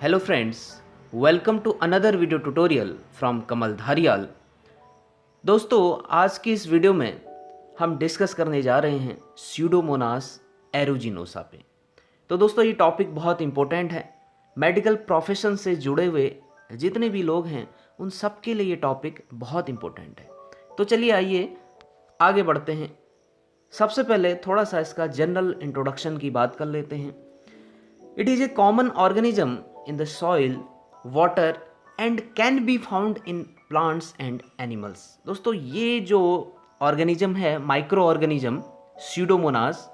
Hello friends, welcome to another video tutorial from कमल धारियाल। दोस्तों आज की इस वीडियो में हम डिस्कस करने जा रहे हैं स्यूडोमोनास एरुजिनोसा पे। तो दोस्तों ये टॉपिक बहुत इम्पोर्टेंट है। मेडिकल प्रोफेशन से जुड़े हुए जितने भी लोग हैं उन सब के लिए ये टॉपिक बहुत इम्पोर्टेंट है। तो चलिए आइए आगे बढ़ते हैं। सबसे पहले थोड़ा सा इसका जनरल इंट्रोडक्शन की बात कर लेते हैं। It is a common organism in the soil, water and can be found in plants and animals। दोस्तों ये जो ऑर्गेनिज्म है, माइक्रो ऑर्गेनिज्म स्यूडोमोनास,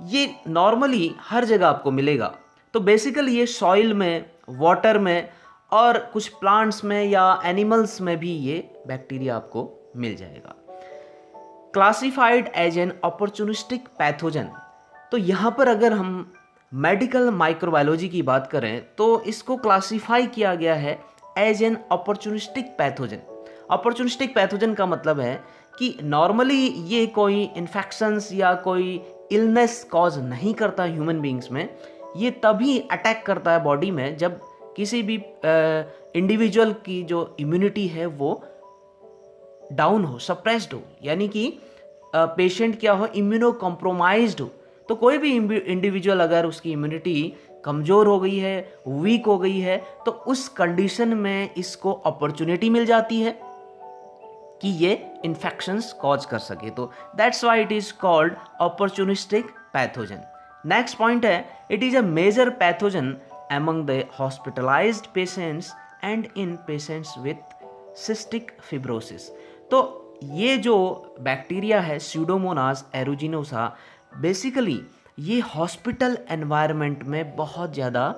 ये नॉर्मली हर जगह आपको मिलेगा। तो बेसिकली ये सॉइल में, वाटर में और कुछ प्लांट्स में या एनिमल्स में भी ये बैक्टीरिया आपको मिल जाएगा। Classified as an opportunistic pathogen. तो यहाँ पर अगर हम मेडिकल माइक्रोबायोलॉजी की बात करें तो इसको क्लासिफाई किया गया है as an opportunistic pathogen. Opportunistic pathogen का मतलब है कि नॉर्मली ये कोई इन्फेक्शंस या कोई इलनेस कॉज नहीं करता ह्यूमन बींग्स में। ये तभी अटैक करता है बॉडी में जब किसी भी इंडिविजुअल की जो इम्यूनिटी है वो डाउन हो, सप्रेस्ड हो, यानी कि पेशेंट क्या हो, इम्यूनो कॉम्प्रोमाइज्ड हो। तो कोई भी इंडिविजुअल अगर उसकी इम्यूनिटी कमज़ोर हो गई है, वीक हो गई है, तो उस कंडीशन में इसको अपॉर्चुनिटी मिल जाती है कि ये इन्फेक्शंस कॉज कर सके। तो that's why it is called opportunistic pathogen. Next point है, it is a major pathogen among the hospitalized patients and in patients with cystic fibrosis। तो ये जो बैक्टीरिया है स्यूडोमोनास एरुजिनोसा, बेसिकली ये हॉस्पिटल एनवायरनमेंट में बहुत ज़्यादा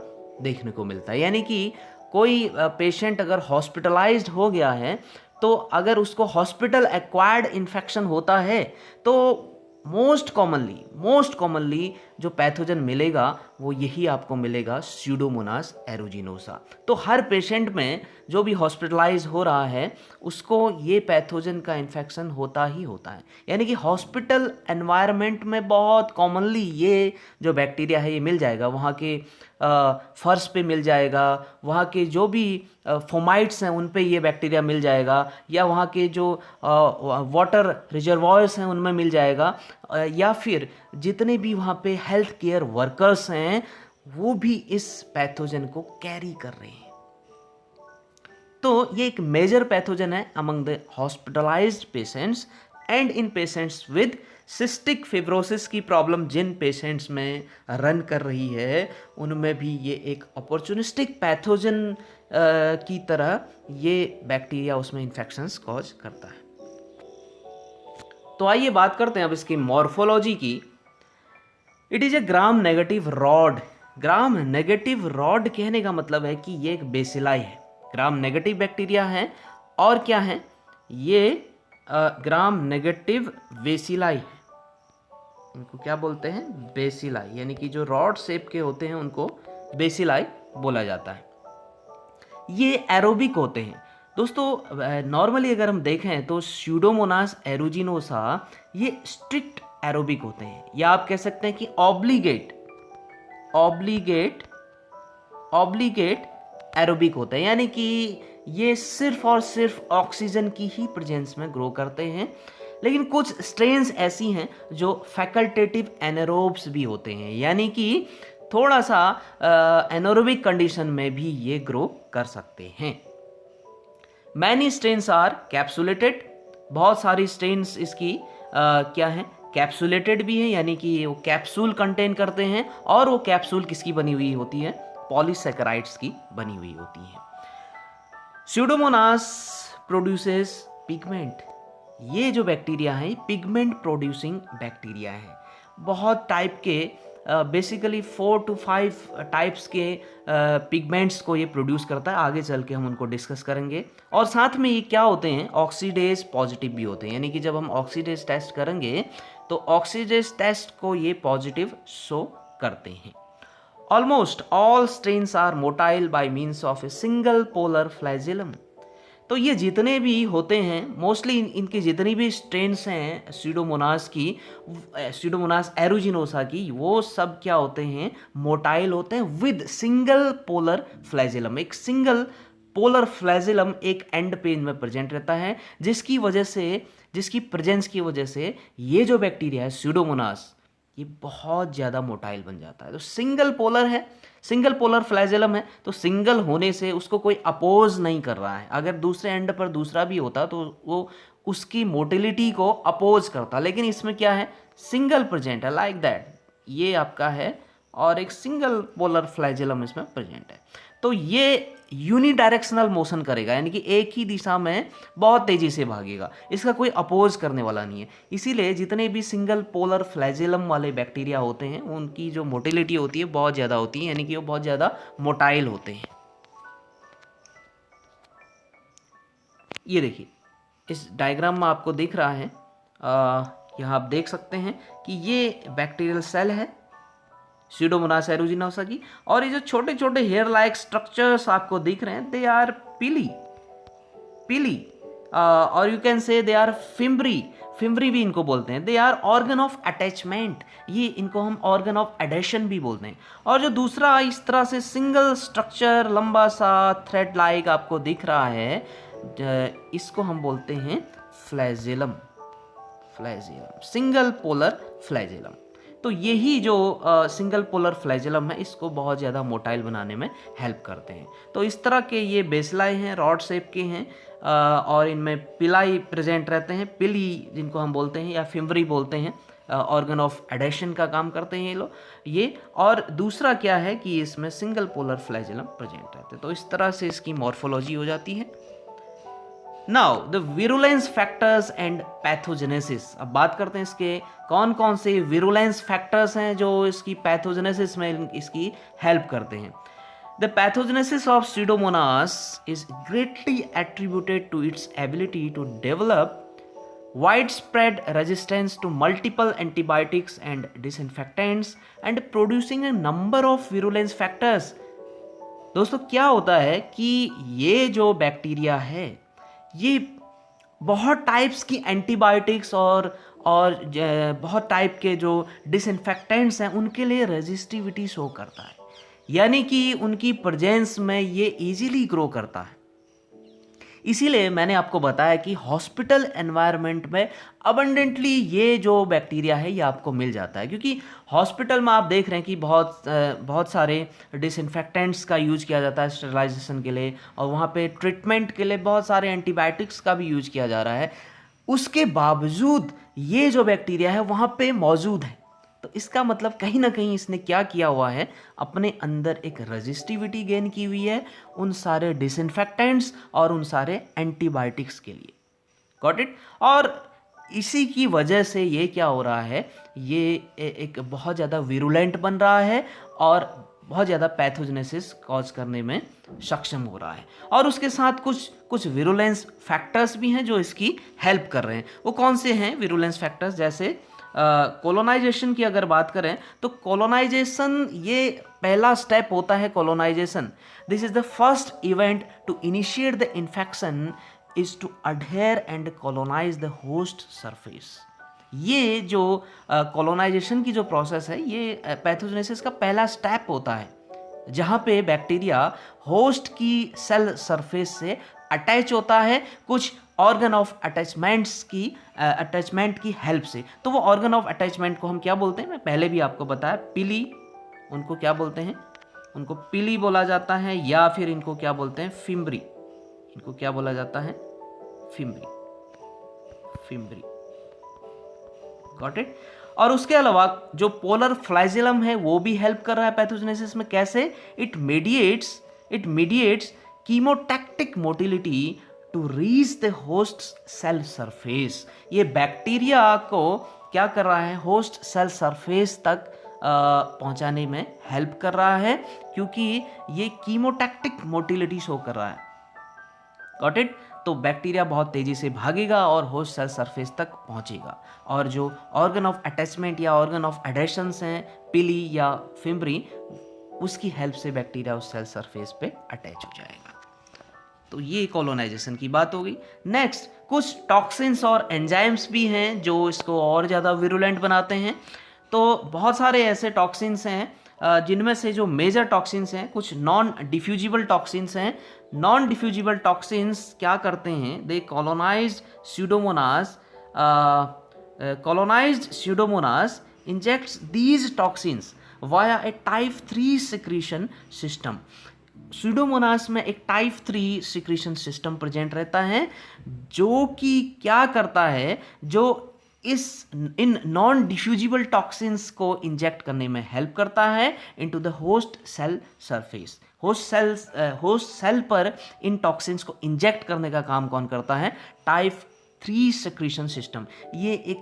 देखने को मिलता है। यानी कि कोई पेशेंट अगर हॉस्पिटलाइज्ड हो गया है तो अगर उसको हॉस्पिटल एक्वायर्ड इन्फेक्शन होता है तो मोस्ट कॉमनली जो पैथोजन मिलेगा वो यही आपको मिलेगा, स्यूडोमोनास एरुजिनोसा। तो हर पेशेंट में जो भी हॉस्पिटलाइज हो रहा है उसको ये पैथोजन का इन्फेक्शन होता ही होता है। यानी कि हॉस्पिटल एनवायरनमेंट में बहुत कॉमनली ये जो बैक्टीरिया है ये मिल जाएगा। वहाँ के फर्श पे मिल जाएगा, वहाँ के जो भी फोमाइट्स हैं उन पे ये बैक्टीरिया मिल जाएगा, या वहाँ के जो वाटर रिजर्वॉयर्स हैं उनमें मिल जाएगा, या फिर जितने भी वहाँ पे हेल्थ केयर वर्कर्स हैं वो भी इस पैथोजन को कैरी कर रहे हैं। तो ये एक मेजर पैथोजन है among the hospitalised patients and in patients with cystic fibrosis की प्रॉब्लम जिन पेशेंट्स में रन कर रही है उनमें भी ये एक अपॉर्चुनिस्टिक पैथोजन की तरह ये बैक्टीरिया उसमें इन्फेक्शंस कॉज करता है। तो आइए बात करते हैं अब इसकी मॉर्फोलॉजी की। It is a gram negative rod. Gram negative rod कहने का मतलब है कि ये एक बेसिलाई है, ग्राम नेगेटिव बैक्टीरिया है। और क्या है ये, ग्राम नेगेटिव बेसिलाई है। इनको क्या बोलते हैं, बेसिलाई, यानी कि जो रॉड शेप के होते हैं उनको बेसिलाई बोला जाता है। ये एरोबिक होते हैं। दोस्तों नॉर्मली अगर हम देखें तो स्यूडोमोनास एरुजिनोसा ये स्ट्रिक्ट एरोबिक होते हैं, या आप कह सकते हैं कि ऑब्लिगेट एरोबिक होते हैं। यानी कि ये सिर्फ और सिर्फ ऑक्सीजन की ही प्रेजेंस में ग्रो करते हैं। लेकिन कुछ स्ट्रेन्स ऐसी हैं जो फैकल्टेटिव एनारोब्स भी होते हैं, यानी कि थोड़ा सा एनारोबिक कंडीशन में भी ये ग्रो कर सकते हैं। Many strains are capsulated. बहुत सारी स्ट्रेन्स इसकी क्या है, कैप्सुलेटेड भी है, यानी कि वो कैप्सूल कंटेन करते हैं। और वो कैप्सूल किसकी बनी हुई होती है, पॉलीसैकेराइड्स की बनी हुई होती है। Pseudomonas produces pigment. ये जो बैक्टीरिया है पिगमेंट प्रोड्यूसिंग बैक्टीरिया है। बहुत टाइप के बेसिकली 4 to 5 टाइप्स के पिगमेंट्स को ये प्रोड्यूस करता है। आगे चल के हम उनको डिस्कस करेंगे। और साथ में ये क्या होते हैं, ऑक्सीडेज पॉजिटिव भी होते हैं। यानी कि जब हम ऑक्सीडेज टेस्ट करेंगे तो ऑक्सीडेज टेस्ट को ये पॉजिटिव शो करते हैं। Almost all strains are motile by means of a single polar flagellum. तो ये जितने भी होते हैं मोस्टली इनकी जितनी भी स्ट्रेन्स हैं स्यूडोमोनास एरुजिनोसा की, वो सब क्या होते हैं, मोटाइल होते हैं विद सिंगल पोलर फ्लैजेलम। एक सिंगल पोलर फ्लैजेलम एक एंड पेज में प्रेजेंट रहता है, जिसकी प्रेजेंस की वजह से ये जो बैक्टीरिया है स्यूडोमोनास, ये बहुत ज़्यादा मोटाइल बन जाता है। तो सिंगल पोलर फ्लैजेलम है, तो सिंगल होने से उसको कोई अपोज नहीं कर रहा है। अगर दूसरे एंड पर दूसरा भी होता तो वो उसकी मोटिलिटी को अपोज करता, लेकिन इसमें क्या है, सिंगल प्रेजेंट है, लाइक दैट ये आपका है, और एक सिंगल पोलर फ्लैजेलम इसमें प्रेजेंट है। तो ये यूनिडायरेक्शनल मोशन करेगा, यानी कि एक ही दिशा में बहुत तेजी से भागेगा, इसका कोई अपोज करने वाला नहीं है। इसीलिए जितने भी सिंगल पोलर फ्लैजेलम वाले बैक्टीरिया होते हैं उनकी जो मोटिलिटी होती है बहुत ज़्यादा होती है, यानी कि वो बहुत ज़्यादा मोटाइल होते हैं। ये देखिए इस डायग्राम में आपको दिख रहा है, यहाँ आप देख सकते हैं कि ये बैक्टीरियल सेल है स्यूडोमोनास एरुजिनोसा की, और ये जो छोटे छोटे हेयर लाइक स्ट्रक्चर्स आपको दिख रहे हैं, दे आर पिली, और you can say they are fimbriae भी इनको बोलते हैं। They are organ of attachment, ये इनको हम ऑर्गन ऑफ एडेशन भी बोलते हैं। और जो दूसरा इस तरह से सिंगल स्ट्रक्चर लंबा सा थ्रेड लाइक आपको दिख रहा है, इसको हम बोलते हैं फ्लैजेलम, सिंगल पोलर फ्लैजेलम। तो यही जो सिंगल पोलर फ्लैजेलम है, इसको बहुत ज़्यादा मोटाइल बनाने में हेल्प करते हैं। तो इस तरह के ये बेसलाई हैं, रॉड शेप के हैं, और इनमें पिलाई प्रेजेंट रहते हैं, पिली जिनको हम बोलते हैं या फिम्ब्री बोलते हैं, ऑर्गन ऑफ एडेशन का काम करते हैं ये लोग ये। और दूसरा क्या है कि इसमें सिंगल पोलर फ्लैजेलम प्रेजेंट रहते हैं। तो इस तरह से इसकी मॉर्फोलॉजी हो जाती है। Now the virulence factors and pathogenesis. अब बात करते हैं इसके कौन कौन से विरुलेंस फैक्टर्स हैं जो इसकी पैथोजेनेसिस में इसकी हेल्प करते हैं। The pathogenesis of Pseudomonas is greatly attributed to its ability to develop widespread resistance to multiple antibiotics and disinfectants and producing a number of virulence factors। दोस्तों क्या होता है कि ये जो बैक्टीरिया है ये बहुत टाइप्स की एंटीबायोटिक्स और बहुत टाइप के जो डिसइंफेक्टेंट्स हैं उनके लिए रेजिस्टिविटी शो करता है, यानी कि उनकी प्रेजेंस में ये इजीली ग्रो करता है। इसीलिए मैंने आपको बताया कि हॉस्पिटल एनवायरनमेंट में अबंडेंटली ये जो बैक्टीरिया है ये आपको मिल जाता है, क्योंकि हॉस्पिटल में आप देख रहे हैं कि बहुत सारे डिसइंफेक्टेंट्स का यूज किया जाता है स्टेरिलाइजेशन के लिए, और वहाँ पे ट्रीटमेंट के लिए बहुत सारे एंटीबायोटिक्स का भी यूज किया जा रहा है। उसके बावजूद ये जो बैक्टीरिया है वहाँ पे मौजूद है। तो इसका मतलब कहीं ना कहीं इसने क्या किया हुआ है, अपने अंदर एक रेजिस्टिविटी गेन की हुई है उन सारे डिसइंफेक्टेंट्स और उन सारे एंटीबायोटिक्स के लिए। Got it. और इसी की वजह से ये क्या हो रहा है, ये एक बहुत ज़्यादा विरुलेंट बन रहा है और बहुत ज़्यादा पैथोजेनेसिस कॉज करने में सक्षम हो रहा है। और उसके साथ कुछ विरुलेंस फैक्टर्स भी हैं जो इसकी हेल्प कर रहे हैं। वो कौन से हैं विरुलेंस फैक्टर्स? जैसे कोलोनाइजेशन की अगर बात करें तो कोलोनाइजेशन ये पहला स्टेप होता है। Colonisation, this is the first event to initiate the infection is to adhere and colonise the host surface. ये जो कोलोनाइजेशन की जो प्रोसेस है ये पैथोजेनेसिस का पहला स्टेप होता है, जहाँ पे बैक्टीरिया होस्ट की सेल सरफेस से अटैच होता है कुछ ऑर्गन ऑफ अटैचमेंट की हेल्प से। तो वो ऑर्गन ऑफ अटैचमेंट को हम क्या बोलते हैं, मैं पहले भी आपको बताया, पिली। उनको क्या बोलते हैं? उनको पिली बोला जाता है, या फिर इनको क्या बोलते हैं? फिम्ब्री। इनको क्या बोला जाता है? फिम्ब्री। Got it. और उसके अलावा जो पोलर फ्लैजेलम है वो भी हेल्प कर रहा है पैथोजेनेसिस में। कैसे? It mediates chemotactic motility to reach the host cell surface. ये बैक्टीरिया को क्या कर रहा है, होस्ट सेल सरफेस तक पहुंचाने में हेल्प कर रहा है, क्योंकि ये कीमोटैक्टिक मोटिलिटी शो कर रहा है। Got it. तो बैक्टीरिया बहुत तेजी से भागेगा और होस्ट सेल सरफेस तक पहुंचेगा, और जो ऑर्गन ऑफ अटैचमेंट या ऑर्गन ऑफ एडेशंस हैं, पिली या फिम्ब्री, उसकी हेल्प से बैक्टीरिया उस सेल सरफेस पे अटैच हो जाएगा। तो ये कॉलोनाइजेशन की बात हो गई। नेक्स्ट, कुछ टॉक्सिन्स और एंजाइम्स भी हैं जो इसको और ज़्यादा विरुलेंट बनाते हैं। तो बहुत सारे ऐसे टॉक्सिन्स हैं जिनमें से जो मेजर टॉक्सिन्स हैं, कुछ नॉन डिफ्यूजिबल टॉक्सिन्स हैं। नॉन डिफ्यूजिबल टॉक्सिन्स क्या करते हैं, दे colonized pseudomonas injects these toxins via a type 3 secretion system। Pseudomonas में एक टाइप 3 सिक्रीशन सिस्टम प्रेजेंट रहता है जो कि क्या करता है, जो इन नॉन डिफ्यूजिबल टॉक्सिन्स को इंजेक्ट करने में हेल्प करता है into the host cell surface. Host cell पर इन टॉक्सिन्स को इंजेक्ट करने का काम कौन करता है, टाइप 3 सिक्रीशन सिस्टम। ये एक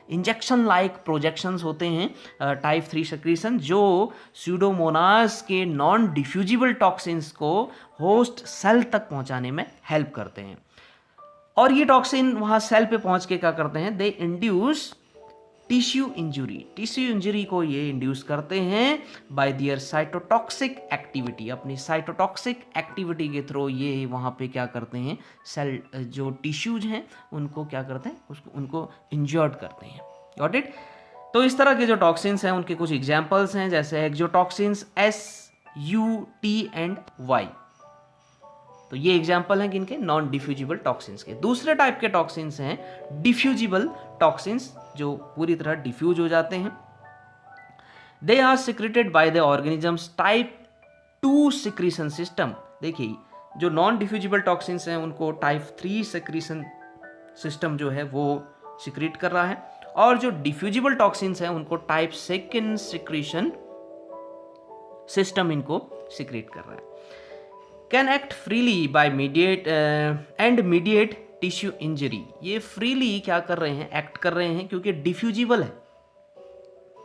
इंजेक्शन लाइक प्रोजेक्शंस होते हैं टाइप 3 सिक्रीशन, जो स्यूडोमोनास के नॉन डिफ्यूजिबल टॉक्सिन्स को होस्ट सेल तक पहुंचाने में हेल्प करते हैं। और ये टॉक्सिन वहाँ सेल पे पहुँच के क्या करते हैं, दे induce tissue injury. Tissue injury को ये इंड्यूस करते हैं बाय दियर साइटोटॉक्सिक एक्टिविटी। अपनी साइटोटॉक्सिक एक्टिविटी के थ्रू ये वहाँ पे क्या करते हैं, सेल जो टिश्यूज हैं उनको क्या करते हैं, उनको इंजर्ड करते हैं। Got it. तो इस तरह के जो टॉक्सिन्स हैं उनके कुछ एग्जाम्पल्स हैं, जैसे एक्सोटॉक्सिन्स SUT&Y। तो ये एग्जाम्पल हैं किनके, नॉन डिफ्यूजिबल टॉक्सिन्स के। दूसरे टाइप के टॉक्सिन्स हैं डिफ्यूजिबल टॉक्सिन्स, जो पूरी तरह डिफ्यूज हो जाते हैं। They are secreted by the organisms type 2 secretion system. देखिए, जो नॉन डिफ्यूजिबल टॉक्सिन्स हैं उनको टाइप 3 सिक्रीशन सिस्टम जो है वो सिक्रीट कर रहा है, और जो डिफ्यूजिबल टॉक्सिन्स हैं उनको टाइप 2 सिक्रीशन सिस्टम इनको सिक्रीट कर रहा है। Can act freely by mediate tissue injury. ये फ्रीली क्या कर रहे हैं, एक्ट कर रहे हैं, क्योंकि डिफ्यूजिबल है।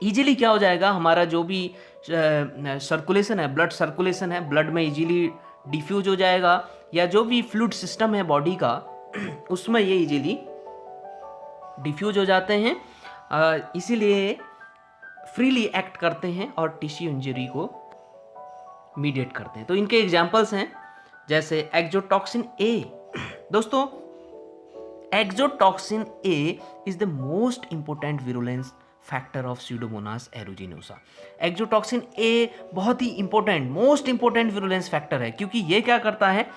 इजीली क्या हो जाएगा, हमारा जो भी सर्कुलेशन है, ब्लड सर्कुलेशन है, ब्लड में इजीली डिफ्यूज हो जाएगा, या जो भी फ्लूइड सिस्टम है बॉडी का उसमें ये इजीली डिफ्यूज हो जाते हैं, इसीलिए फ्रीली एक्ट करते हैं और टिश्यू इंजरी को मीडिएट करते हैं। तो इनके एग्जाम्पल्स हैं जैसे एक्सोटॉक्सिन ए। दोस्तों, exotoxin A is the most important virulence factor of Pseudomonas aeruginosa. Exotoxin A बहुत ही important, most important virulence factor है, क्योंकि ये क्या करता है,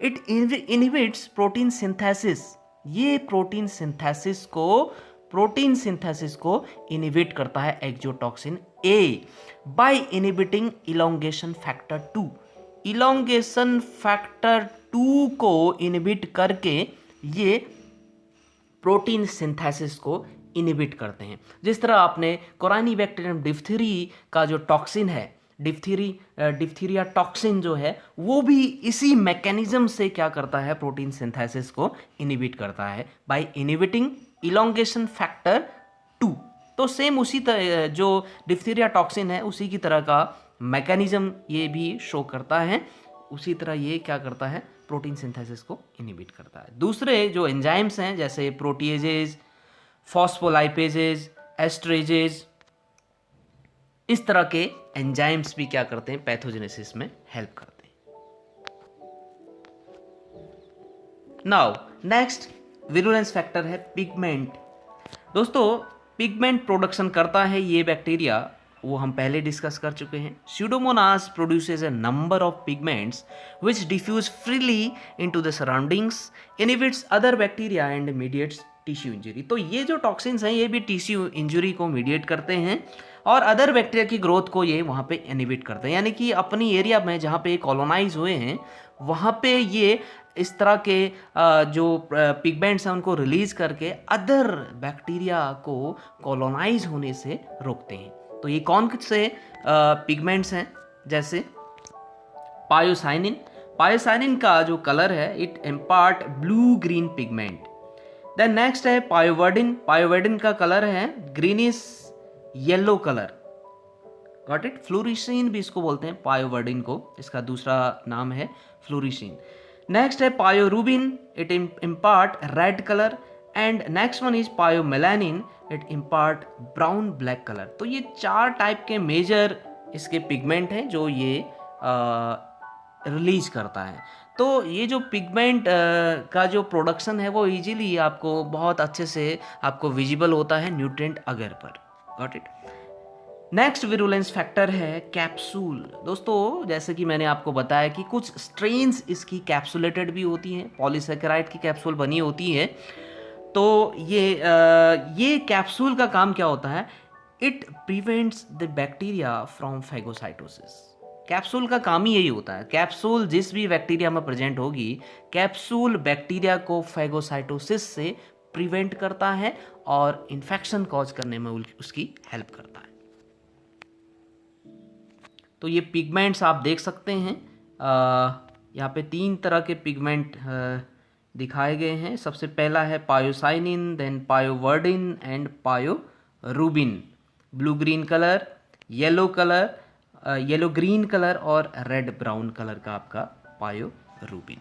इट इनहिबिट्स प्रोटीन सिंथेसिस। ये प्रोटीन सिंथेसिस को इनहिबिट करता है exotoxin A by inhibiting elongation factor 2। Elongation factor 2 को इनहिबिट करके ये प्रोटीन सिंथेसिस को इनहिबिट करते हैं। जिस तरह आपने कोराइनिबैक्टीरियम डिप्थीरी का जो टॉक्सिन है, डिप्थीरिया टॉक्सिन जो है, वो भी इसी मैकेनिज्म से क्या करता है, प्रोटीन सिंथेसिस को इनहिबिट करता है बाय इनहिबिटिंग इलोंगेशन फैक्टर 2। तो सेम उसी तरह जो डिप्थीरिया टॉक्सिन है उसी की तरह का मैकेनिज्म ये भी शो करता है, उसी तरह ये क्या करता है, प्रोटीन सिंथेसिस को इनहिबिट करता है। दूसरे जो एंजाइम्स हैं जैसे प्रोटीएजेज, फॉस्फोलाइपेजेज, एस्ट्रेजेज, इस तरह के एंजाइम्स भी क्या करते हैं, पैथोजेनेसिस में हेल्प करते हैं। नाउ नेक्स्ट विरुलेंस फैक्टर है पिगमेंट। दोस्तों, पिगमेंट प्रोडक्शन करता है ये बैक्टीरिया, वो हम पहले डिस्कस कर चुके हैं। Pseudomonas produces a number of pigments which diffuse freely into the surroundings, inhibits other bacteria and mediates tissue injury. तो ये जो टॉक्सिन्स हैं ये भी टिश्यू इंजरी को मीडिएट करते हैं और अदर बैक्टीरिया की ग्रोथ को ये वहाँ पे इनहिबिट करते हैं। यानी कि अपनी एरिया में जहाँ पे कॉलोनाइज हुए हैं वहाँ पे ये इस तरह के जो पिगमेंट्स हैं उनको रिलीज करके अदर बैक्टीरिया को कॉलोनाइज होने से रोकते हैं। तो ये कौन से पिगमेंट्स हैं, जैसे पायोसाइनिन। पायोसाइनिन का जो कलर है it impart blue green pigment. Then next है पायोवर्डिन। पायोवर्डिन का कलर है greenish yellow colour. Got it. Fluorescein भी इसको बोलते हैं, पायोवर्डिन को, इसका दूसरा नाम है फ्लोरिसिन। नेक्स्ट है pyorubin, it impart red colour. And next one is pyomelanin, it impart brown black colour. तो ये 4 टाइप के मेजर इसके पिगमेंट हैं जो ये रिलीज करता है। तो ये जो पिगमेंट का जो प्रोडक्शन है वो इजीली आपको बहुत अच्छे से आपको विजिबल होता है न्यूट्रिएंट अगर पर। Got it. Next virulence factor है कैप्सूल। दोस्तों जैसे कि मैंने आपको बताया कि कुछ स्ट्रेन्स इसकी कैप्सुलेटेड भी होती हैं, पॉलीसेकेराइड की कैप्सूल बनी होती है। तो ये कैप्सूल का काम क्या होता है, it prevents the bacteria from phagocytosis. Capsule का काम ही यही होता है, कैप्सूल जिस भी बैक्टीरिया में प्रेजेंट होगी, कैप्सूल बैक्टीरिया को फैगोसाइटोसिस से प्रिवेंट करता है और इन्फेक्शन कॉज करने में उसकी हेल्प करता है। तो ये पिगमेंट्स आप देख सकते हैं, यहाँ पे 3 तरह के पिगमेंट दिखाए गए हैं। सबसे पहला है pyocyanin, then pyoverdine and pyorubin. Blue green colour, yellow colour, yellow green colour और रेड ब्राउन कलर का आपका पायोरूबिन।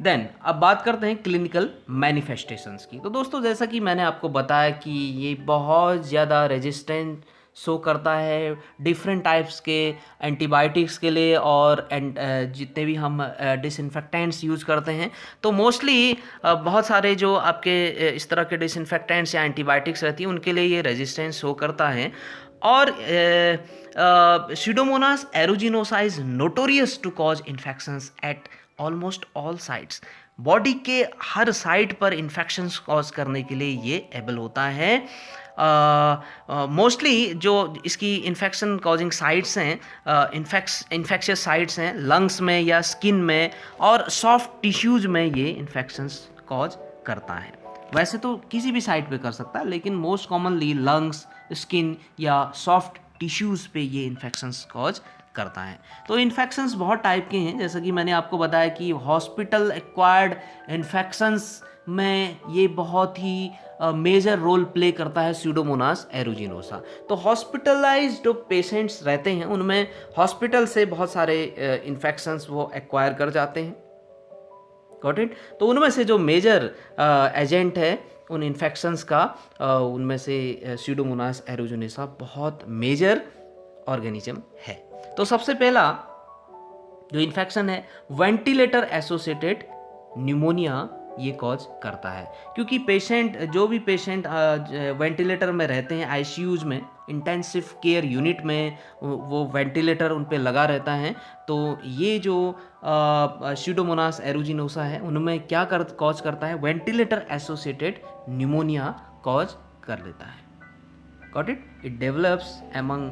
देन अब बात करते हैं क्लिनिकल मैनिफेस्टेशंस की। तो दोस्तों जैसा कि मैंने आपको बताया कि ये बहुत ज़्यादा रेजिस्टेंट शो करता है डिफरेंट टाइप्स के एंटीबायोटिक्स के लिए, और जितने भी हम डिसइंफेक्टेंट्स यूज़ करते हैं तो मोस्टली बहुत सारे जो आपके इस तरह के डिसइंफेक्टेंट्स या एंटीबायोटिक्स रहती हैं उनके लिए ये रेजिस्टेंस शो करता है। और Pseudomonas aeruginosa is notorious to cause infections at almost all sites. Body के हर साइट पर इन्फेक्शंस कॉज करने के लिए ये एबल होता है। मोस्टली जो इसकी इन्फेक्शन कॉजिंग साइट्स हैं, इन्फेक्शियस साइट्स हैं लंग्स में या स्किन में और सॉफ्ट टिश्यूज़ में ये इन्फेक्शंस कॉज करता है। वैसे तो किसी भी साइट पे कर सकता है, लेकिन मोस्ट कॉमनली लंग्स, स्किन या सॉफ्ट टिश्यूज़ पे ये इन्फेक्शंस कॉज करता है। तो इन्फेक्शंस बहुत टाइप के हैं, जैसा कि मैंने आपको बताया कि हॉस्पिटल एक्वायर्ड इन्फेक्शंस में ये बहुत ही मेजर रोल प्ले करता है स्यूडोमोनास एरुजिनोसा। तो हॉस्पिटलाइज्ड जो पेशेंट्स रहते हैं उनमें हॉस्पिटल से बहुत सारे इन्फेक्शंस वो एक्वायर कर जाते हैं। Got it. तो उनमें से जो मेजर एजेंट है उन इन्फेक्शंस का, उनमें से स्यूडोमोनास एरुजिनोसा बहुत मेजर ऑर्गेनिज्म है। तो सबसे पहला जो इन्फेक्शन है वेंटिलेटर एसोसिएटेड न्यूमोनिया ये कॉज करता है, क्योंकि जो भी पेशेंट वेंटिलेटर में रहते हैं, आईसीयूज में, इंटेंसिव केयर यूनिट में वो वेंटिलेटर उन पे लगा रहता है, तो ये जो स्यूडोमोनास एरुजिनोसा है उनमें क्या कॉज करता है, वेंटिलेटर एसोसिएटेड न्यूमोनिया कॉज कर लेता है। Got it. It develops among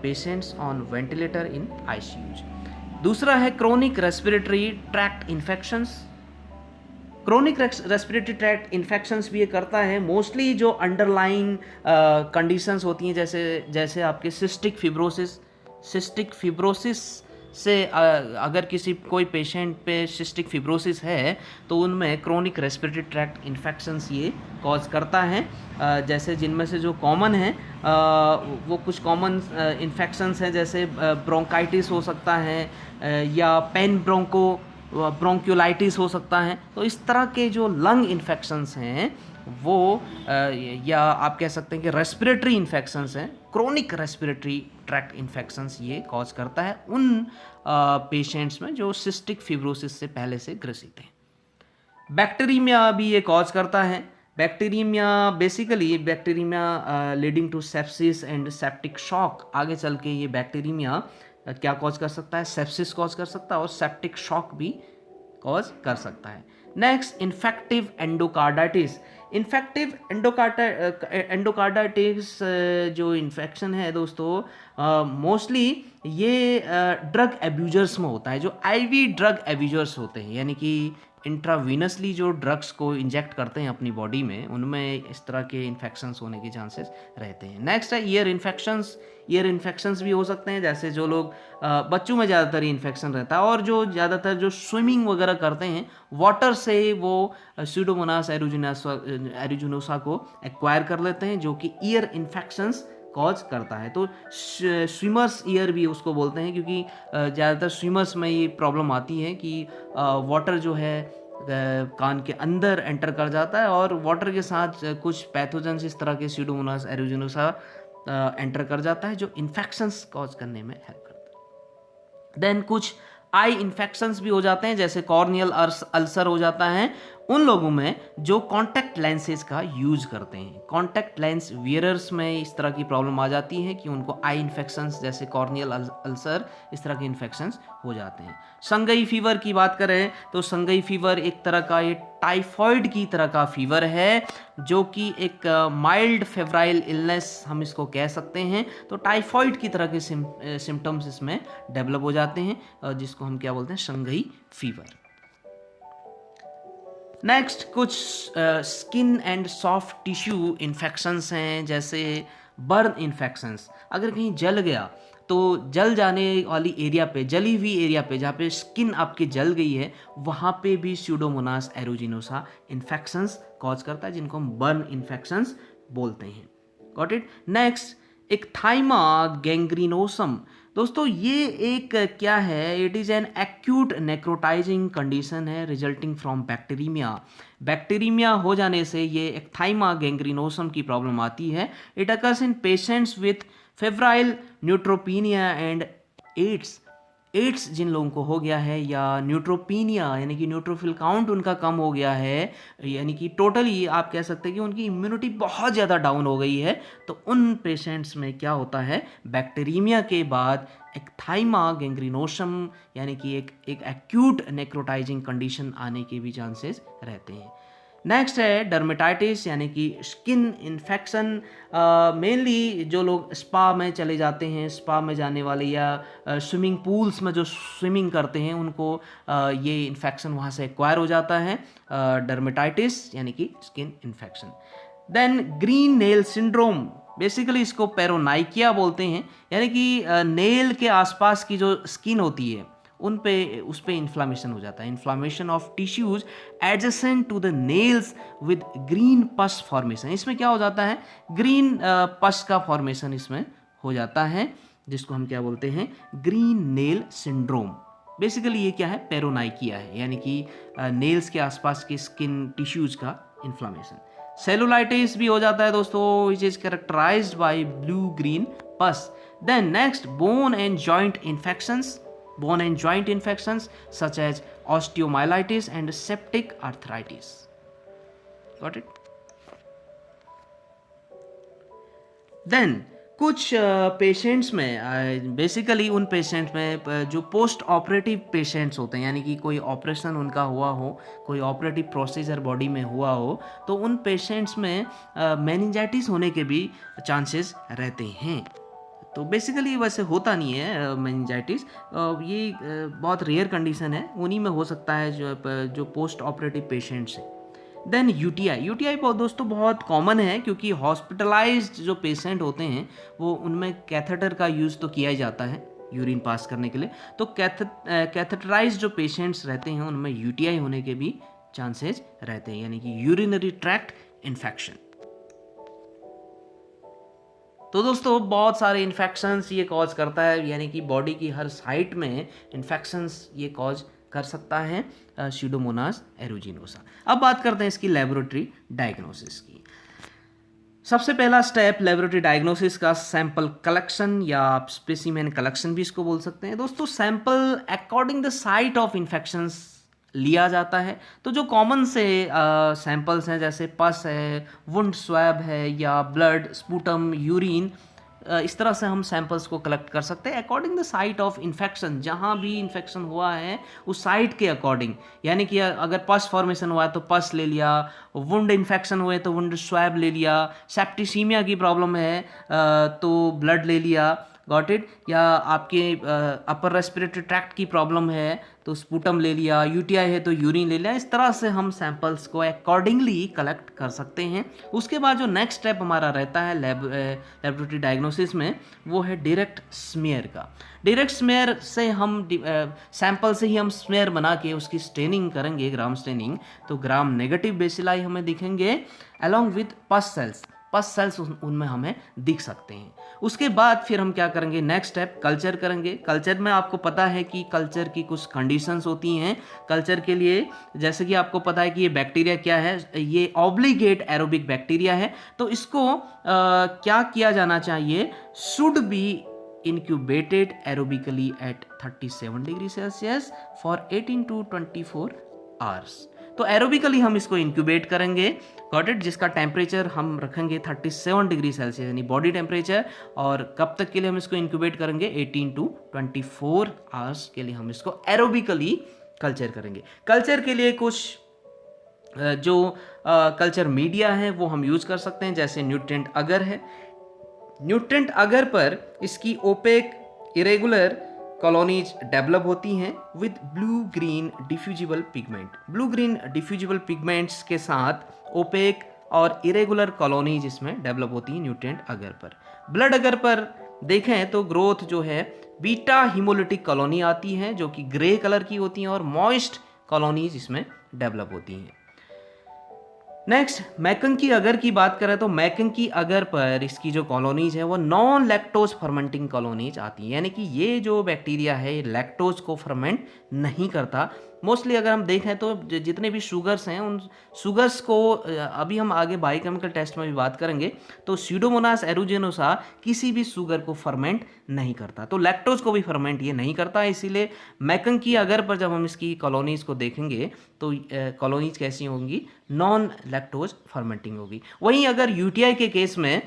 patients on ventilator in ICUs. दूसरा है chronic respiratory tract infections. Chronic respiratory tract infections भी ये करता है। मोस्टली जो अंडरलाइंग कंडीशंस होती हैं, जैसे आपके सिस्टिक फिब्रोसिस से अगर कोई पेशेंट पे सिस्टिक फिब्रोसिस है तो उनमें क्रोनिक रेस्पिरेटरी ट्रैक्ट इन्फेक्शंस ये कॉज करता है। जैसे जिनमें से जो कॉमन है वो कुछ कॉमन इन्फेक्शंस हैं, जैसे ब्रोंकाइटिस हो सकता है या ब्रोंक्यूलाइटिस हो सकता है। तो इस तरह के जो लंग इन्फेक्शंस हैं वो या आप कह सकते हैं कि रेस्पिरेटरी इन्फेक्शंस हैं, क्रोनिक रेस्पिरेटरी ट्रैक्ट इन्फेक्शंस ये कॉज करता है उन पेशेंट्स में जो सिस्टिक फिब्रोसिस से पहले से ग्रसित हैं। बैक्टीरिया भी ये कॉज करता है। Bacteria leading to sepsis and septic shock. आगे चल के ये बैक्टीरिया क्या कॉज कर सकता है, सेप्सिस कॉज कर सकता है और सेप्टिक शॉक भी कॉज कर सकता है। Next, infective endocarditis. Infective endocarditis जो इन्फेक्शन है दोस्तों, मोस्टली ये ड्रग एब्यूजर्स में होता है, जो आईवी ड्रग एब्यूजर्स होते हैं, यानी कि इंट्रावीनसली जो ड्रग्स को इंजेक्ट करते हैं अपनी बॉडी में, उनमें इस तरह के इन्फेक्शंस होने के चांसेस रहते हैं। नेक्स्ट है ईयर इन्फेक्शंस भी हो सकते हैं, जैसे जो लोग बच्चों में ज़्यादातर इन्फेक्शन रहता है, और जो ज़्यादातर जो स्विमिंग वगैरह करते हैं वाटर से, वो स्यूडोमोनास एरुजिनोसा को एक्वायर कर लेते हैं, जो कि ईयर इन्फेक्शंस कॉज करता है। तो स्विमर्स ईयर भी उसको बोलते हैं, क्योंकि ज़्यादातर स्विमर्स में ये प्रॉब्लम आती है कि वाटर जो है कान के अंदर एंटर कर जाता है और वाटर के साथ कुछ पैथोजेंस इस तरह के स्यूडोमोनास एरुजिनोसा एंटर कर जाता है, जो इन्फेक्शंस कॉज करने में हेल्प करता है। देन कुछ आई इन्फेक्शंस भी हो जाते हैं, जैसे कॉर्नियल अल्सर हो जाता है उन लोगों में जो कॉन्टैक्ट लेंसेज का यूज करते हैं। कॉन्टैक्ट लेंस वियरर्स में इस तरह की प्रॉब्लम आ जाती है कि उनको आई इन्फेक्शंस जैसे कॉर्नियल अल्सर इस तरह के इन्फेक्शंस हो जाते हैं। संगई फीवर की बात करें तो संगई फीवर एक तरह का ये टाइफॉइड की तरह का फीवर है, जो कि एक माइल्ड फेब्राइल इलनेस हम इसको कह सकते हैं। तो टाइफॉइड की तरह के सिम्टम्स इसमें डेवलप हो जाते हैं, जिसको हम क्या बोलते हैं, संगई फीवर। नेक्स्ट कुछ skin and soft tissue infections हैं, जैसे बर्न इन्फेक्शंस। अगर कहीं जल गया तो जल जाने वाली एरिया पे, जली हुई एरिया पे जहाँ पे स्किन आपकी जल गई है, वहाँ पे भी स्यूडोमोनास एरोजिनोसा इन्फेक्शंस कॉज करता है, जिनको हम बर्न इन्फेक्शंस बोलते हैं। Got it. Next ecthyma gangrenosum. दोस्तों ये एक क्या है, it is an acute necrotising condition है रिजल्टिंग फ्रॉम बैक्टीरिया। बैक्टीरिया हो जाने से ये इक्थाइमा गैंग्रीनोसम की प्रॉब्लम आती है। It occurs in patients with febrile neutropenia and AIDS. AIDS जिन लोगों को हो गया है, या न्यूट्रोपीनिया यानी कि न्यूट्रोफिल काउंट उनका कम हो गया है, यानी कि टोटली आप कह सकते हैं कि उनकी इम्यूनिटी बहुत ज़्यादा डाउन हो गई है, तो उन पेशेंट्स में क्या होता है, बैक्टीरिया के बाद एक्थाइमा गैंग्रीनोसम यानी कि एक एक्यूट नेक्रोटाइजिंग कंडीशन आने के भी चांसेस रहते हैं। नेक्स्ट है डर्मेटाइटिस यानी कि स्किन इन्फेक्शन। मेनली जो लोग स्पा में चले जाते हैं, स्पा में जाने वाले या स्विमिंग पूल्स में जो स्विमिंग करते हैं, उनको ये इन्फेक्शन वहाँ से एक्वायर हो जाता है, डर्मेटाइटिस यानी कि skin infection. Then green nail syndrome, basically इसको पेरोनाइकिया बोलते हैं, यानी कि नेल के आसपास की जो स्किन होती है उन पे उस पे इन्फ्लामेशन हो जाता है। Inflammation of tissues adjacent to the nails with green pus formation. इसमें क्या हो जाता है, ग्रीन पस का फॉर्मेशन इसमें हो जाता है, जिसको हम क्या बोलते हैं, ग्रीन नेल सिंड्रोम। बेसिकली ये क्या है, पेरोनाइकिया है, यानी कि नेल्स के आसपास के स्किन टिश्यूज का इन्फ्लामेशन। सेलुलाइटिस भी हो जाता है दोस्तों, which is characterised by blue green pus. Then next bone and joint infections. Bone and joint infections such as osteomyelitis and septic arthritis. Got it? Then कुछ पेशेंट्स में, basically उन patients में जो पोस्ट ऑपरेटिव पेशेंट्स होते हैं, यानी कि कोई ऑपरेशन उनका हुआ हो, कोई ऑपरेटिव प्रोसीजर बॉडी में हुआ हो, तो उन पेशेंट्स में मेनिंजाइटिस होने के भी चांसेस रहते हैं। तो बेसिकली वैसे होता नहीं है मेनिंजाइटिस, ये बहुत रेयर कंडीशन है, उन्हीं में हो सकता है जो पोस्ट ऑपरेटिव पेशेंट्स हैं। देन यूटीआई दोस्तों बहुत कॉमन है, क्योंकि हॉस्पिटलाइज्ड जो पेशेंट होते हैं वो उनमें कैथेटर का यूज़ तो किया ही जाता है यूरिन पास करने के लिए। तो कैथेटराइज्ड जो पेशेंट्स रहते हैं उनमें यूटीआई होने के भी चांसेस रहते हैं, यानी कि यूरिनरी ट्रैक्ट इन्फेक्शन। तो दोस्तों बहुत सारे इन्फेक्शंस ये कॉज करता है, यानी कि बॉडी की हर साइट में इन्फेक्शंस ये कॉज कर सकता है स्यूडोमोनास एरोजिनोसा। अब बात करते हैं इसकी लेबोरेटरी डायग्नोसिस की। सबसे पहला स्टेप लेबोरेटरी डायग्नोसिस का सैंपल कलेक्शन या स्पेसिमेन कलेक्शन भी इसको बोल सकते हैं। दोस्तों sample according the site of infections लिया जाता है। तो जो कॉमन से सैंपल्स हैं, जैसे पस है, वुंड स्वैब है, या ब्लड, स्पूटम, यूरिन, इस तरह से हम सैंपल्स को कलेक्ट कर सकते हैं according the site of infection. जहाँ भी इन्फेक्शन हुआ है उस साइट के अकॉर्डिंग, यानी कि अगर पस फॉर्मेशन हुआ है तो पस ले लिया, वुंड इन्फेक्शन हुए तो वुंड स्वैब ले लिया, सेप्टिसीमिया की प्रॉब्लम है तो ब्लड ले लिया, गॉट इट, या आपके अपर रेस्पिरेटरी ट्रैक्ट की प्रॉब्लम है तो स्पूटम ले लिया, यूटीआई है तो यूरिन ले लिया। इस तरह से हम सैंपल्स को अकॉर्डिंगली कलेक्ट कर सकते हैं। उसके बाद जो नेक्स्ट स्टेप हमारा रहता है लेबोरेटरी डायग्नोसिस में, वो है डायरेक्ट स्मेयर का। डायरेक्ट स्मेयर से हम सैंपल से ही हम स्मेयर बना के उसकी स्टेनिंग करेंगे, ग्राम स्टेनिंग, तो ग्राम नेगेटिव बेसिलाई हमें दिखेंगे अलॉन्ग विथ पस सेल्स। पस सेल्स उनमें हमें दिख सकते हैं। उसके बाद फिर हम क्या करेंगे, नेक्स्ट स्टेप कल्चर करेंगे। कल्चर में आपको पता है कि कल्चर की कुछ कंडीशंस होती हैं कल्चर के लिए, जैसे कि आपको पता है कि ये बैक्टीरिया क्या है, ये ऑब्लिगेट एरोबिक बैक्टीरिया है। तो इसको क्या किया जाना चाहिए, should be incubated aerobically at 37 degree Celsius for 18 to 24 hours. तो एरोबिकली हम इसको इंक्यूबेट करेंगे, गॉट इट, जिसका टेम्परेचर हम रखेंगे 37 डिग्री सेल्सियस यानी बॉडी टेम्परेचर। और कब तक के लिए हम इसको इंक्यूबेट करेंगे? 18 to 24 आवर्स के लिए हम इसको एरोबिकली कल्चर करेंगे। कल्चर के लिए कुछ जो कल्चर मीडिया है वो हम यूज कर सकते हैं, जैसे न्यूट्रिएंट अगर है। न्यूट्रिएंट अगर पर इसकी ओपेक इरेगुलर कॉलोनीज डेवलप होती हैं with blue green diffusible pigment. Blue green diffusible pigments के साथ ओपेक और इरेगुलर कॉलोनीज इसमें डेवलप होती हैं न्यूट्रिएंट अगर पर। ब्लड अगर पर देखें तो ग्रोथ जो है बीटा हिमोलिटिक कॉलोनी आती है जो कि ग्रे कलर की होती हैं और मॉइस्ट कॉलोनीज इसमें डेवलप होती हैं। नेक्स्ट, मैकंकी अगर की बात करें तो मैकंकी अगर पर इसकी जो कॉलोनीज है वो नॉन लैक्टोज फर्मेंटिंग कॉलोनीज आती है, यानी कि ये जो बैक्टीरिया है ये लैक्टोज को फर्मेंट नहीं करता। मोस्टली अगर हम देखें तो जितने भी शुगर्स हैं उन शुगर्स को अभी हम आगे बायोकेमिकल टेस्ट में भी बात करेंगे, तो स्यूडोमोनास एरुजिनोसा किसी भी शुगर को फर्मेंट नहीं करता, तो लैक्टोज को भी फर्मेंट ये नहीं करता। इसीलिए मैकंकी अगर पर जब हम इसकी कॉलोनीज को देखेंगे तो कॉलोनीज कैसी होंगी? नॉन लैक्टोज फर्मेंटिंग होगी। वहीं अगर यूटीआई के केस में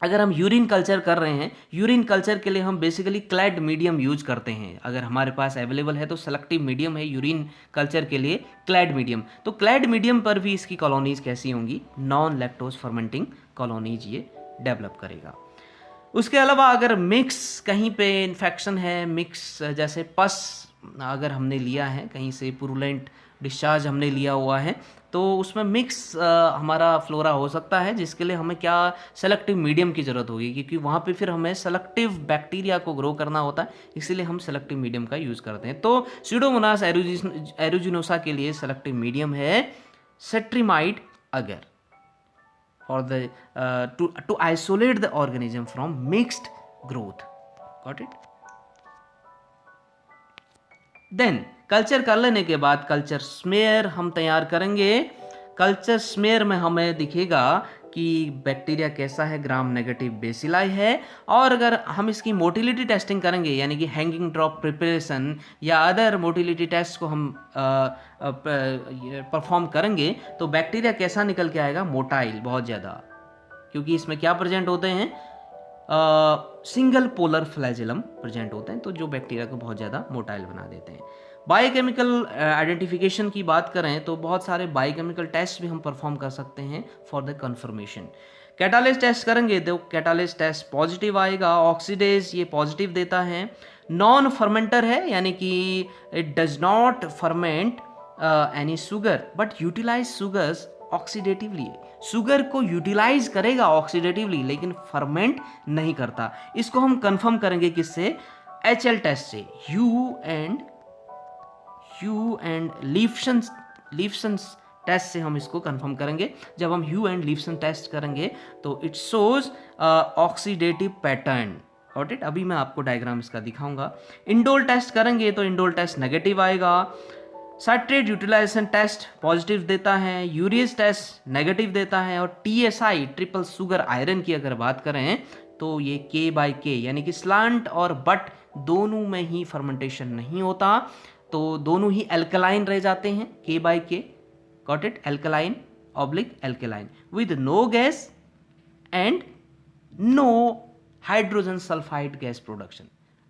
अगर हम यूरिन कल्चर कर रहे हैं, यूरिन कल्चर के लिए हम बेसिकली क्लैड मीडियम यूज करते हैं। अगर हमारे पास अवेलेबल है तो सेलेक्टिव मीडियम है यूरिन कल्चर के लिए क्लैड मीडियम। तो क्लैड मीडियम पर भी इसकी कॉलोनीज कैसी होंगी? नॉन लैक्टोज फर्मेंटिंग कॉलोनीज ये डेवलप करेगा। उसके अलावा अगर मिक्स कहीं पे इन्फेक्शन है, मिक्स जैसे पस अगर हमने लिया है, कहीं से पुरुलेंट डिस्चार्ज हमने लिया हुआ है, तो उसमें मिक्स हमारा फ्लोरा हो सकता है, जिसके लिए हमें क्या सेलेक्टिव मीडियम की ज़रूरत होगी, क्योंकि वहाँ पे फिर हमें सेलेक्टिव बैक्टीरिया को ग्रो करना होता है, इसीलिए हम सेलेक्टिव मीडियम का यूज़ करते हैं। तो स्यूडोमोनास एरुजिनोसा के लिए सेलेक्टिव मीडियम है cetrimide agar for the to isolate the organism from mixed growth. Got it? Then culture कर लेने के बाद कल्चर स्मेयर हम तैयार करेंगे। कल्चर स्मेयर में हमें दिखेगा कि बैक्टीरिया कैसा है, ग्राम नेगेटिव बेसिलाई है। और अगर हम इसकी मोटिलिटी टेस्टिंग करेंगे, यानी कि हैंगिंग ड्रॉप प्रिपरेशन या अदर मोटिलिटी टेस्ट को हम परफॉर्म करेंगे, तो बैक्टीरिया कैसा निकल के आएगा? मोटाइल, बहुत ज़्यादा, क्योंकि इसमें क्या प्रेजेंट होते हैं? सिंगल पोलर फ्लैजेलम प्रेजेंट होते हैं, तो जो बैक्टीरिया को बहुत ज़्यादा मोटाइल बना देते हैं। बायोकेमिकल आइडेंटिफिकेशन की बात करें तो बहुत सारे बायोकेमिकल टेस्ट भी हम परफॉर्म कर सकते हैं for the confirmation. Catalyst test करेंगे तो कैटालिस्ट टेस्ट पॉजिटिव आएगा, ऑक्सीडेज ये पॉजिटिव देता है। नॉन फर्मेंटर है, यानी कि it does not ferment any sugar but utilise sugars oxidatively. Sugar को यूटिलाइज करेगा ऑक्सीडेटिवली लेकिन फर्मेंट नहीं करता। इसको हम कंफर्म करेंगे किससे? HL टेस्ट से, ह्यू एंड लीफसन टेस्ट से हम इसको कंफर्म करेंगे। जब हम ह्यू एंड लीफसन टेस्ट करेंगे तो it shows oxidative pattern. Got it? अभी मैं आपको डायग्राम इसका दिखाऊंगा। इंडोल टेस्ट करेंगे तो इंडोल टेस्ट नेगेटिव आएगा। साइट्रेट यूटिलाइजेशन टेस्ट पॉजिटिव देता है, यूरियस टेस्ट नेगेटिव देता है, और TSI ट्रिपल शुगर आयरन की अगर बात करें तो ये K/K यानी कि स्लांट और बट दोनों में ही फर्मेंटेशन नहीं होता, तो दोनों ही एल्कलाइन रह जाते हैं, K/K। Got it? Alkaline oblique alkaline with no gas and no hydrogen sulphide gas production.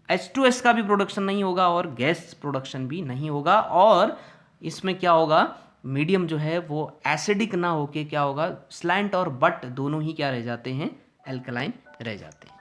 H2S का भी प्रोडक्शन नहीं होगा और गैस प्रोडक्शन भी नहीं होगा। और इसमें क्या होगा? मीडियम जो है वो एसिडिक ना होके क्या होगा? स्लैंट और बट दोनों ही क्या रह जाते हैं? एल्कलाइन रह जाते हैं।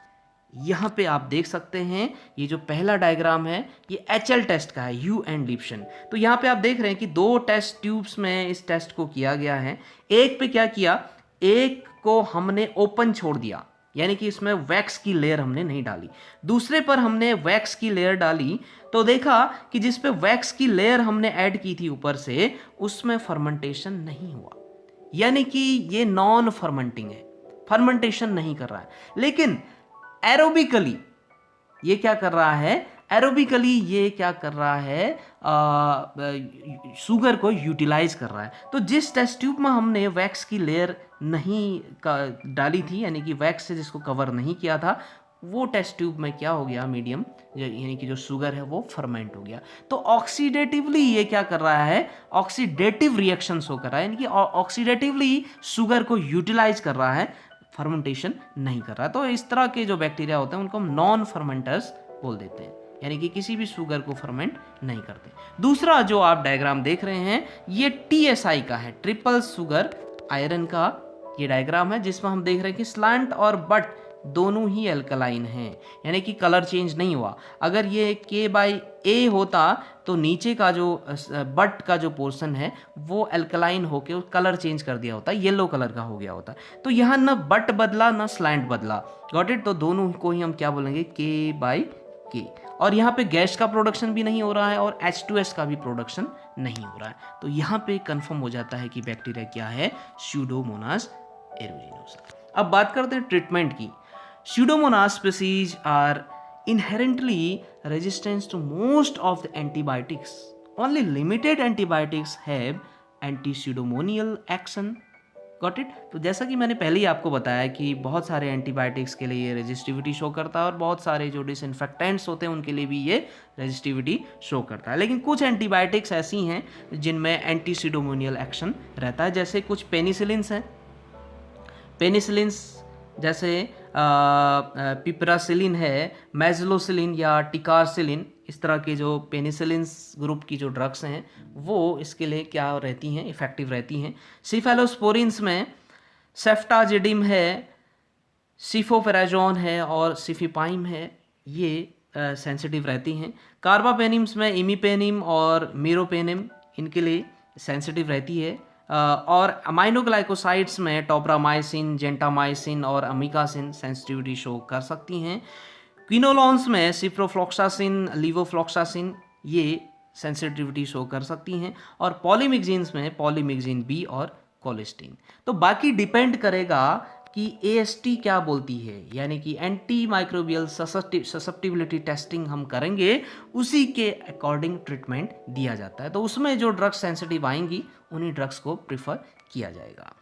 यहाँ पे आप देख सकते हैं ये जो पहला डायग्राम है ये HL टेस्ट का है, ह्यू एंड लीफसन। तो यहाँ पे आप देख रहे हैं कि 2 टेस्ट ट्यूब्स में इस टेस्ट को किया गया है। एक पे क्या किया? एक को हमने ओपन छोड़ दिया, यानी कि इसमें वैक्स की लेयर हमने नहीं डाली। दूसरे पर हमने वैक्स की लेयर डाली तो देखा कि जिस पे वैक्स की लेयर हमने ऐड की थी ऊपर से, उसमें फर्मेंटेशन नहीं हुआ, यानी कि ये नॉन फर्मेंटिंग है, फर्मेंटेशन नहीं कर रहा है। लेकिन एरोबिकली ये क्या कर रहा है? एरोबिकली ये क्या कर रहा है? शुगर को यूटिलाइज कर रहा है। तो जिस टेस्ट ट्यूब में हमने वैक्स की लेयर नहीं डाली थी, यानी कि वैक्स से जिसको कवर नहीं किया था, वो टेस्ट ट्यूब में क्या हो गया, मीडियम यानी कि जो शुगर है वो फर्मेंट हो गया। तो ऑक्सीडेटिवली ये क्या कर रहा है, ऑक्सीडेटिव रिएक्शन शो कर रहा है, यानी कि ऑक्सीडेटिवली शुगर को यूटिलाइज कर रहा है, फर्मेंटेशन नहीं कर रहा है। तो इस तरह के जो बैक्टीरिया होते हैं उनको हम नॉन फर्मेंटर्स बोल देते हैं, यानी कि किसी भी शुगर को फर्मेंट नहीं करते। दूसरा जो आप डायग्राम देख रहे हैं ये TSI का है, ट्रिपल शुगर आयरन का ये डायग्राम है, जिसमें हम देख रहे हैं कि स्लैंट और बट दोनों ही अल्कलाइन हैं, यानी कि कलर चेंज नहीं हुआ। अगर ये K/A होता तो नीचे का जो बट का जो पोर्शन है वो अल्कलाइन होके कलर चेंज कर दिया होता, येलो कलर का हो गया होता। तो यहाँ ना बट बदला ना स्लैंट बदला, गॉट इट। तो दोनों को ही हम क्या बोलेंगे, K/K। और यहाँ पे गैस का प्रोडक्शन भी नहीं हो रहा है और H2S का भी प्रोडक्शन नहीं हो रहा है। तो यहाँ पे कंफर्म हो जाता है कि बैक्टीरिया क्या है, स्यूडोमोनास एरुजिनोसा। अब बात करते हैं ट्रीटमेंट की। Pseudomonas species are inherently resistant to most of the antibiotics. Only limited antibiotics have anti-pseudomonial action. Got it? तो जैसा कि मैंने पहले ही आपको बताया कि बहुत सारे एंटीबायोटिक्स के लिए ये रेजिस्टिविटी शो करता है और बहुत सारे जो डिसइंफेक्टेंट्स होते हैं उनके लिए भी ये रेजिस्टिविटी शो करता है। लेकिन कुछ एंटीबायोटिक्स ऐसी हैं जिनमें एंटी स्यूडोमोनियल एक्शन रहता है, जैसे कुछ पेनिसिलिन्स हैं। पेनिसिलिन्स जैसे पिपरासिलिन है, मैजिलोसिलिन या टिकारसिलिन, इस तरह के जो पेनिसिलिन्स ग्रुप की जो ड्रग्स हैं वो इसके लिए क्या रहती हैं, इफेक्टिव रहती हैं। सिफेलोस्पोरिन्स में सेफ्टाजिडिम है, सिफोफेराजोन है और सिफिपाइम है, ये सेंसिटिव रहती हैं। कार्बापेनिम्स में इमीपेनिम और मीरोपेनिम इनके लिए सेंसिटिव रहती है। और अमाइनोग्लाइकोसाइड्स में टोब्रामाइसिन, जेंटामाइसिन और अमिकासिन सेंसिटिविटी शो कर सकती हैं। क्विनोलॉन्स में सिप्रोफ्लॉक्सासिन, लीवोफ्लॉक्सासिन ये सेंसिटिविटी शो कर सकती हैं। और पॉलीमिक्सिन्स में पॉलीमिक्सिन बी और कोलिस्टीन। तो बाकी डिपेंड करेगा कि AST क्या बोलती है, यानी कि एंटी माइक्रोबियल ससेप्टिबिलिटी टेस्टिंग हम करेंगे, उसी के अकॉर्डिंग ट्रीटमेंट दिया जाता है। तो उसमें जो ड्रग्स सेंसिटिव आएंगी उन्हीं ड्रग्स को प्रिफर किया जाएगा।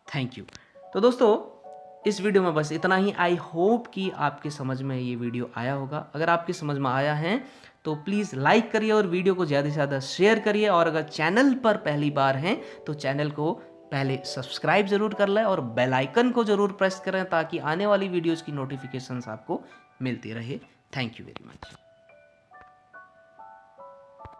Thank you. तो दोस्तों इस वीडियो में बस इतना ही। आई होप कि आपके समझ में ये वीडियो आया होगा। अगर आपकी समझ में आया है तो प्लीज़ लाइक करिए और वीडियो को ज़्यादा से ज़्यादा शेयर करिए। और अगर चैनल पर पहली बार हैं तो चैनल को पहले सब्सक्राइब जरूर कर लें और बेल आइकन को जरूर प्रेस करें ताकि आने वाली वीडियोस की नोटिफिकेशंस आपको मिलती रहे। Thank you very much.